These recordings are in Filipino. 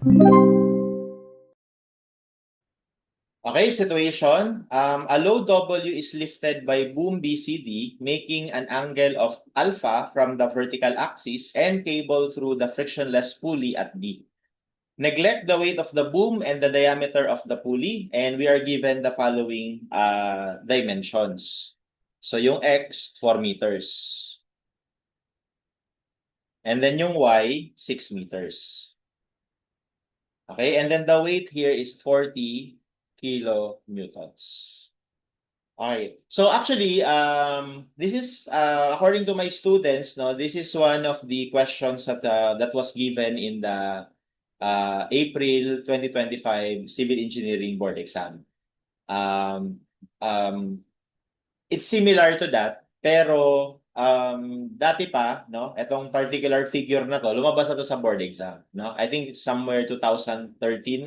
Okay, situation. A load W is lifted by boom BCD, making an angle of alpha from the vertical axis and cable through the frictionless pulley at D. Neglect the weight of the boom and the diameter of the pulley, and we are given the following dimensions. So yung X, 4 meters. And then yung Y, 6 meters. Okay, and then the weight here is 40 kilonewtons. Okay. So actually, this is according to my students, no, this is one of the questions that was given in the April 2025 Civil Engineering Board exam. Um, um, it's similar to that, pero dati pa, no, itong particular figure na to, lumabas na to sa board exam, no? I think somewhere 2013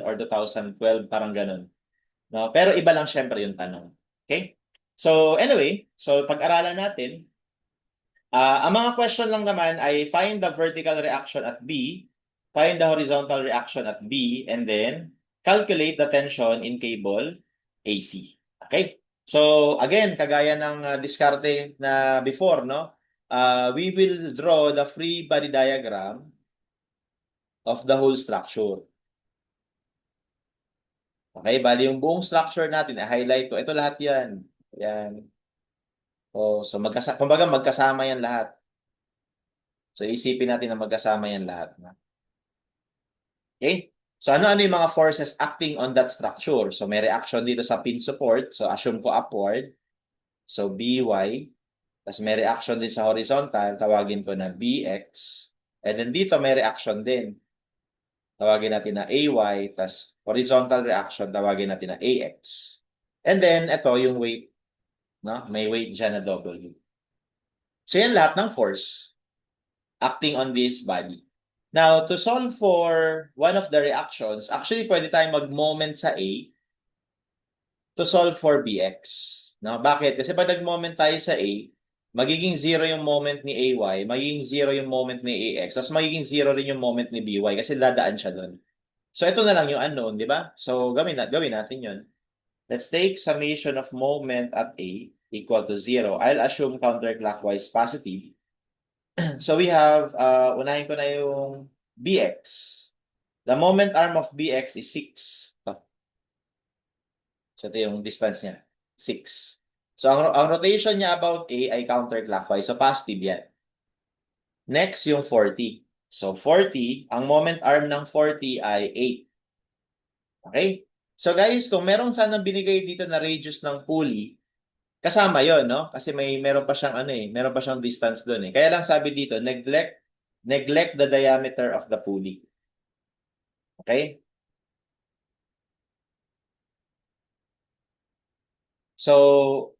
or 2012, parang ganun. No? Pero iba lang syempre yung tanong. Okay? So anyway, so pag-aralan natin, ang mga question lang naman ay find the vertical reaction at B, find the horizontal reaction at B, and then calculate the tension in cable AC. Okay? So again, kagaya ng diskarte na before, no? We will draw the free body diagram of the whole structure. Okay, bali yung buong structure natin, i-highlight ko. Ito lahat yan. Yan. Oh, so kumbaga magkasama yan lahat. So isipin natin na magkasama yan lahat. Okay? So ano-ano yung mga forces acting on that structure? So may reaction dito sa pin support. So assume ko upward. So By. Tapos may reaction din sa horizontal. Tawagin ko na Bx. And then dito may reaction din. Tawagin natin na Ay. Tapos horizontal reaction. Tawagin natin na Ax. And then ito yung weight. No? May weight dyan na W. So yan lahat ng force acting on this body. Now, to solve for one of the reactions, actually pwede tayong mag-moment sa A to solve for Bx. No? Bakit? Kasi pag nag-moment tayo sa A, magiging 0 yung moment ni Ay, magiging 0 yung moment ni Ax, tapos magiging 0 rin yung moment ni By kasi dadaan siya doon. So ito na lang yung unknown, di ba? So gawin natin yun. Let's take summation of moment at A equal to 0. I'll assume counterclockwise positive. So we have, unahin ko na yung Bx. The moment arm of Bx is 6. So ito yung distance niya, 6. So ang rotation niya about A ay counterclockwise. So positive yan. Next yung 40. So 40, ang moment arm ng 40 ay 8. Okay? So guys, kung merong sanang binigay dito na radius ng pulley, kasama yon, no? Kasi meron pa siyang meron pa siyang distance doon eh. Kaya lang sabi dito, neglect the diameter of the pulley. Okay? So,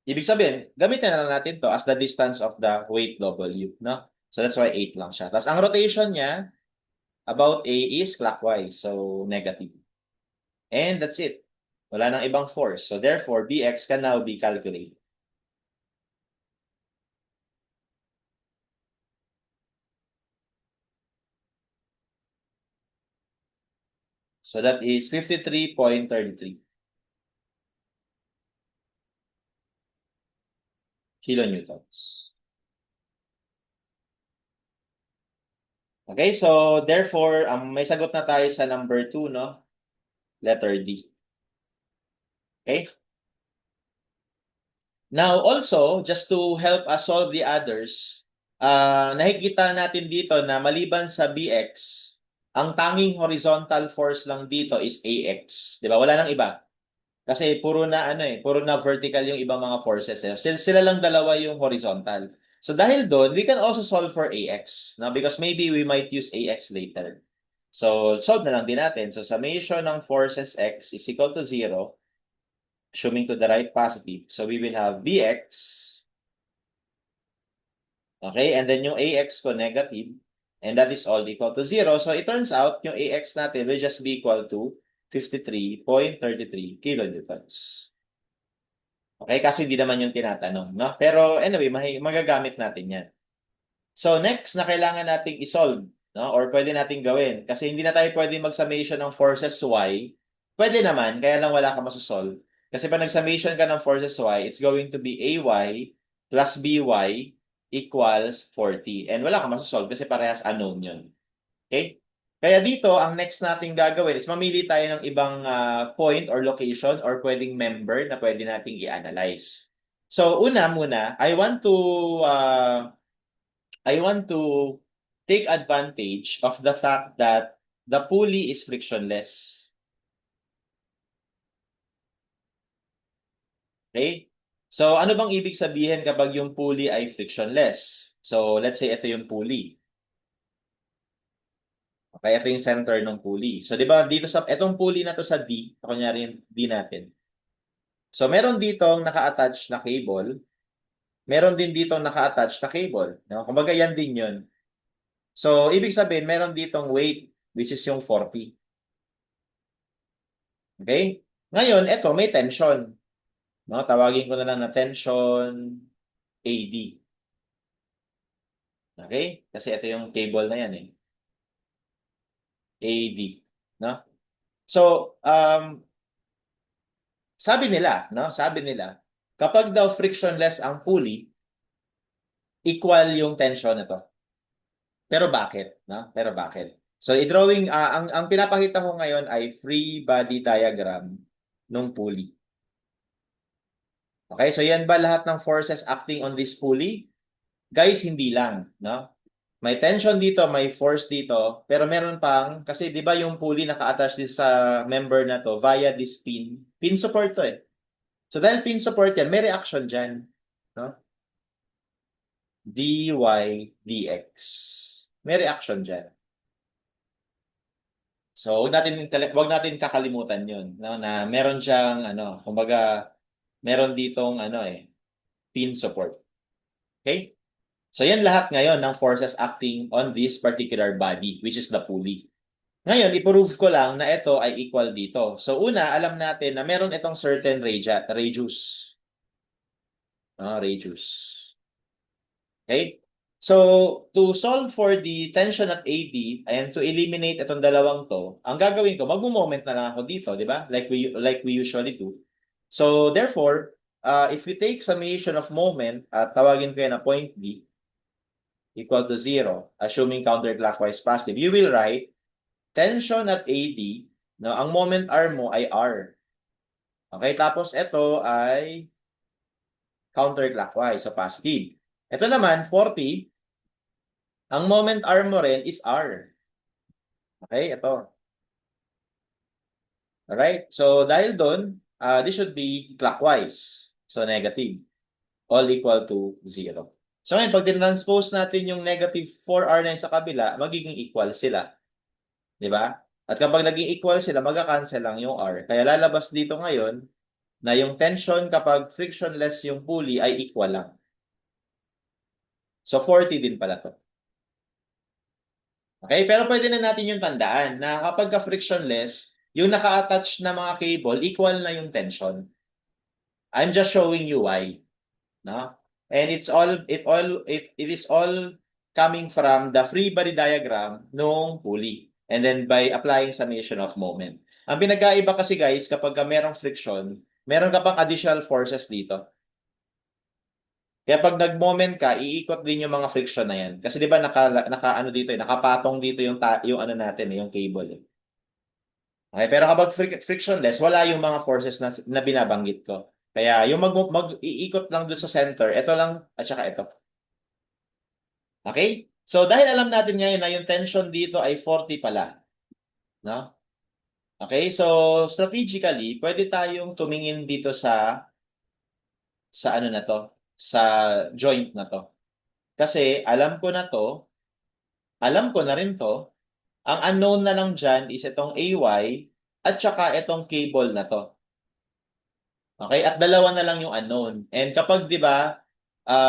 ibig sabihin, gamitin na lang natin to as the distance of the weight W, no? So that's why 8 lang siya. Tapos ang rotation niya about A is clockwise, so negative. And that's it. Wala nang ibang force. So therefore, Bx can now be calculated. So that is 53.33 kilonewtons. Okay, so therefore, may sagot na tayo sa number 2, no? Letter D. Okay? Now also, just to help us solve the others, nakikita natin dito na maliban sa Bx, ang tanging horizontal force lang dito is Ax. Di ba? Wala nang iba. Kasi puro na vertical yung ibang mga forces. Eh. Sila lang dalawa yung horizontal. So dahil doon, we can also solve for Ax. No? Because maybe we might use Ax later. So solve na lang din natin. So summation ng forces X is equal to 0. Assuming to the right positive. So we will have Bx. Okay, and then yung Ax ko negative. And that is all equal to 0. So it turns out, yung Ax natin will just be equal to 53.33 kilonewtons. Okay, kasi hindi naman yung tinatanong, no? Pero anyway, magagamit natin yan. So next na kailangan nating isolve no? Or pwede natin gawin. Kasi hindi na tayo pwede mag-summation ng forces Y. Pwede naman, kaya lang wala ka masosolve. Kasi pag nag-summation ka ng forces Y, it's going to be AY plus BY equals 40. And wala ka masosolve kasi parehas unknown yun. Okay? Kaya dito, ang next nating gagawin is mamili tayo ng ibang point or location or pwedeng member na pwede nating i-analyze. So, una muna, I want to take advantage of the fact that the pulley is frictionless. Okay? So, ano bang ibig sabihin kapag yung pulley ay frictionless? So, let's say ito yung pulley. Okay, ito yung center ng pulley. So, di ba, dito sa, itong pulley na to sa D, kunyari yung D natin. So, meron ditong naka-attach na cable. Meron din ditong naka-attach na cable. No? Kumbaga, yan din yun. So, ibig sabihin, meron ditong weight, which is yung 40. Okay? Ngayon, ito, may tension. No? Tawagin ko na lang na tension AD. Okay? Kasi ito yung cable na yan eh. AD. No? So, sabi nila, no? Sabi nila, kapag daw frictionless ang pulley, equal yung tension nito. Pero bakit? No? Pero bakit? So, i-drawing, ang pinapakita ko ngayon ay free body diagram ng pulley. Okay, so yan ba lahat ng forces acting on this pulley? Guys, hindi lang, no? May tension dito, may force dito, pero meron pang, kasi di ba yung pulley naka-attach dito sa member na to via this pin. Pin support to eh. So dahil pin support yan, may reaction dyan. No? dy dx. May reaction dyan. So wag natin kakalimutan 'yon, no, na meron siyang ano, kumbaga meron ditong ano pin support. Okay? So yan lahat ngayon ng forces acting on this particular body, which is the pulley. Ngayon, i-prove ko lang na ito ay equal dito. So una, alam natin na meron itong certain radius. Radius. Okay? So, to solve for the tension at AD and to eliminate itong dalawang to, ang gagawin ko, magmo-moment na lang ako dito, di ba? Like we usually do. So, therefore, if we take summation of moment at tawagin ko yan na point B equal to 0, assuming counterclockwise positive, you will write tension at AD, no, ang moment arm mo ay R. Okay, tapos ito ay counterclockwise, so positive. Ito naman, 40, ang moment arm mo rin is R. Okay, ito. Alright, so dahil doon, this should be clockwise. So negative. All equal to 0. So ngayon, pag tinranspose natin yung negative 4R na sa kabila, magiging equal sila. Di ba? At kapag naging equal sila, magka-cancel lang yung R. Kaya lalabas dito ngayon na yung tension kapag frictionless yung pulley ay equal lang. So 40 din pala to. Okay, pero pwede na natin yung tandaan na kapag ka-frictionless, yung naka-attach na mga cable, equal na yung tension. I'm just showing you why. No? And it is all coming from the free body diagram nung pulley. And then by applying summation of moment. Ang pinagkaiba kasi guys, kapag merong friction, meron ka pang additional forces dito. Kaya pag nag-moment ka, iikot din yung mga friction na yan. Kasi 'di ba naka ano dito nakapatong dito yung ano natin yung cable eh. Okay, pero kapag frictionless, wala yung mga forces na binabanggit ko. Kaya yung mag-iikot lang doon sa center, ito lang at saka ito. Okay? So dahil alam natin ngayon na yung tension dito ay 40 pala, no? Okay? So strategically, pwede tayong tumingin dito sa ano na to, sa joint na to. Kasi alam ko na to, alam ko na rin to. Ang unknown na lang dyan is itong AY at saka itong cable na to. Okay? At dalawa na lang yung unknown. And kapag 'di ba,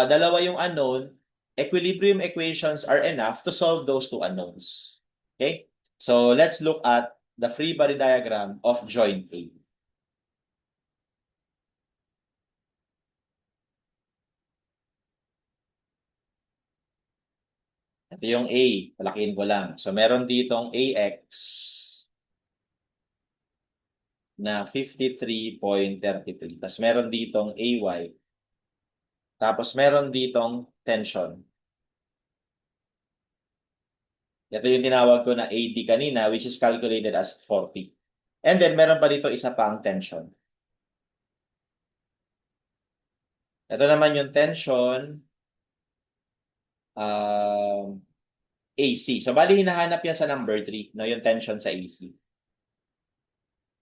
dalawa yung unknown, equilibrium equations are enough to solve those two unknowns. Okay? So let's look at the free body diagram of joint A. Ito yung A. Palakihin ko lang. So, meron ditong AX na 53.33. Tapos meron ditong AY. Tapos meron ditong tension. Ito yung tinawag ko na AD kanina, which is calculated as 40. And then, meron pa dito isa pang tension. Ito naman yung tension AC. So, bali hinahanap yan sa number 3, no? Yung tension sa AC.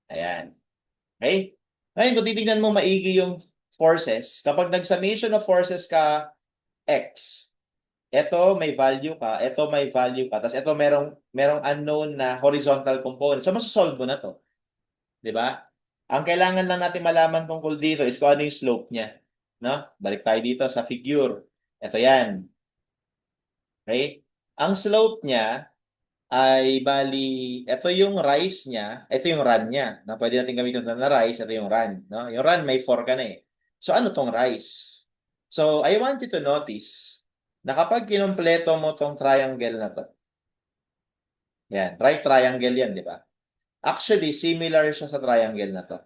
Ayan. Okay? Ngayon, kung titignan mo maigi yung forces, kapag nag-summation of forces ka X, ito may value ka, ito may value ka, tapos ito merong unknown na horizontal component. So, masosolve mo na to. Di ba? Ang kailangan lang natin malaman tungkol dito is kung ano yung slope niya. No? Balik tayo dito sa figure. Ito yan. Okay? Ang slope niya ay bali, ito yung rise niya, ito yung run niya. Na pwede natin gamitin na rise, ito yung run. No? Yung run, may 4 ka na eh. So, ano tong rise? So, I want you to notice na kapag kinumpleto mo tong triangle na to, yan, right triangle yan, di ba? Actually, similar siya sa triangle na to.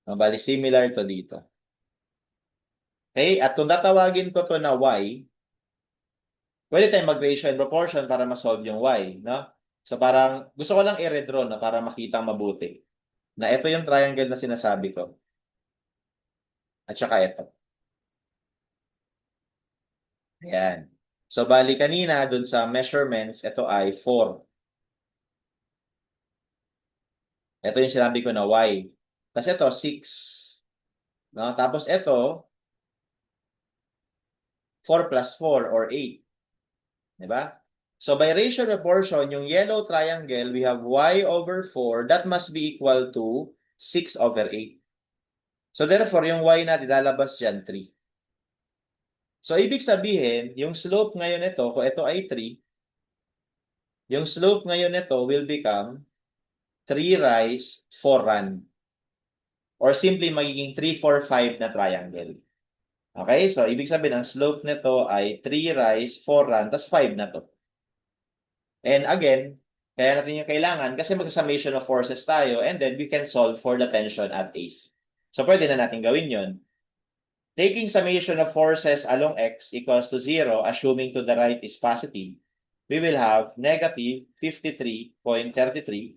Bali, similar to dito. Okay? At kung tatawagin ko to na y, pwede tayong mag-ratio and proportion para ma-solve yung y, no? So parang gusto ko lang i-redraw na para makita mabuti na ito yung triangle na sinasabi ko. At saka ito. Ayan. So bali kanina dun sa measurements, ito ay 4. Ito yung sinabi ko na y. Tapos ito 6. No? Tapos ito 4 plus 4 or 8. Diba? So by ratio proportion, yung yellow triangle, we have y over 4. That must be equal to 6 over 8. So therefore, yung y natin lalabas dyan 3. So ibig sabihin, yung slope ngayon ito, kung ito ay 3, yung slope ngayon ito will become 3 rise, 4 run. Or simply magiging 3, 4, 5 na triangle. Okay? So ibig sabihin, ang slope nito ay 3 rise, 4 run, tas 5 na to. And again, kaya natin yung kailangan kasi mag-summation of forces tayo and then we can solve for the tension at AC. So pwede na natin gawin yon. Taking summation of forces along x equals to 0, assuming to the right is positive, we will have negative 53.33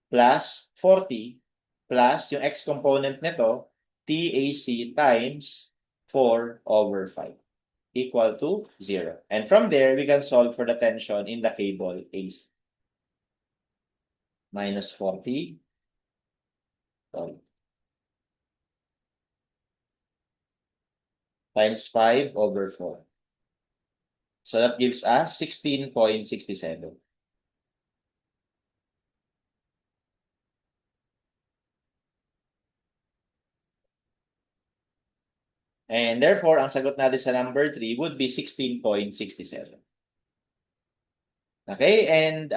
plus 40 plus yung x component nito, TAC times 4 over 5 equal to 0. And from there, we can solve for the tension in the cable AC. Minus 40. Times 5 over 4. So that gives us 16.67. And therefore, ang sagot natin sa number 3 would be 16.67. Okay, and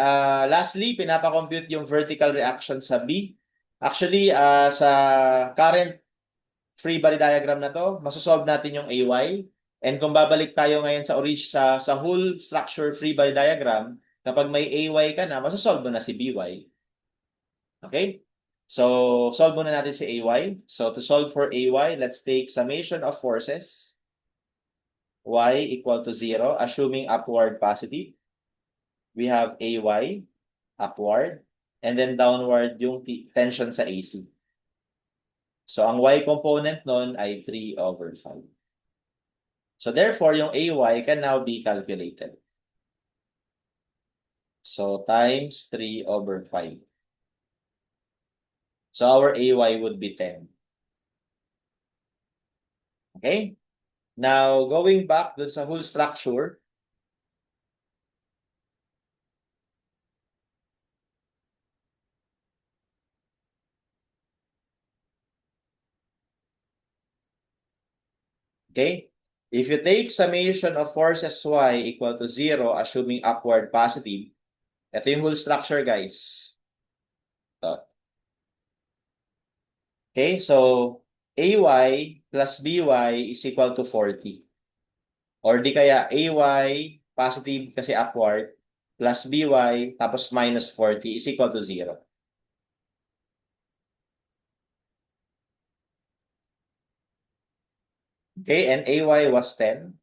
lastly, pinapakompute yung vertical reaction sa B. Actually, sa current free body diagram na to, masosolve natin yung AY. And kung babalik tayo ngayon sa whole structure free body diagram, kapag may AY ka na, masosolve mo na si BY. Okay? So, solve muna natin si AY. So, to solve for AY, let's take summation of forces. Y equal to 0, assuming upward positive. We have AY, upward, and then downward yung tension sa AC. So, ang Y component nun ay 3 over 5. So, therefore, yung AY can now be calculated. So, times 3 over 5. So, our AY would be 10. Okay? Now, going back dun sa whole structure, okay? If you take summation of forces Y equal to 0, assuming upward positive, ito yung whole structure, guys. Ito. Okay, so AY plus BY is equal to 40. Or di kaya AY, positive kasi upward, plus BY, tapos minus 40 is equal to 0. Okay, and AY was 10.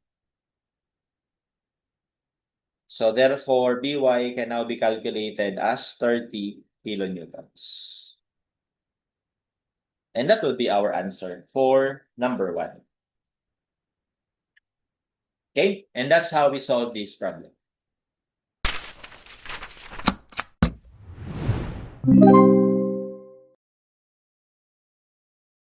So therefore, BY can now be calculated as 30 kilonewtons. And that will be our answer for number 1. Okay, and that's how we solve this problem.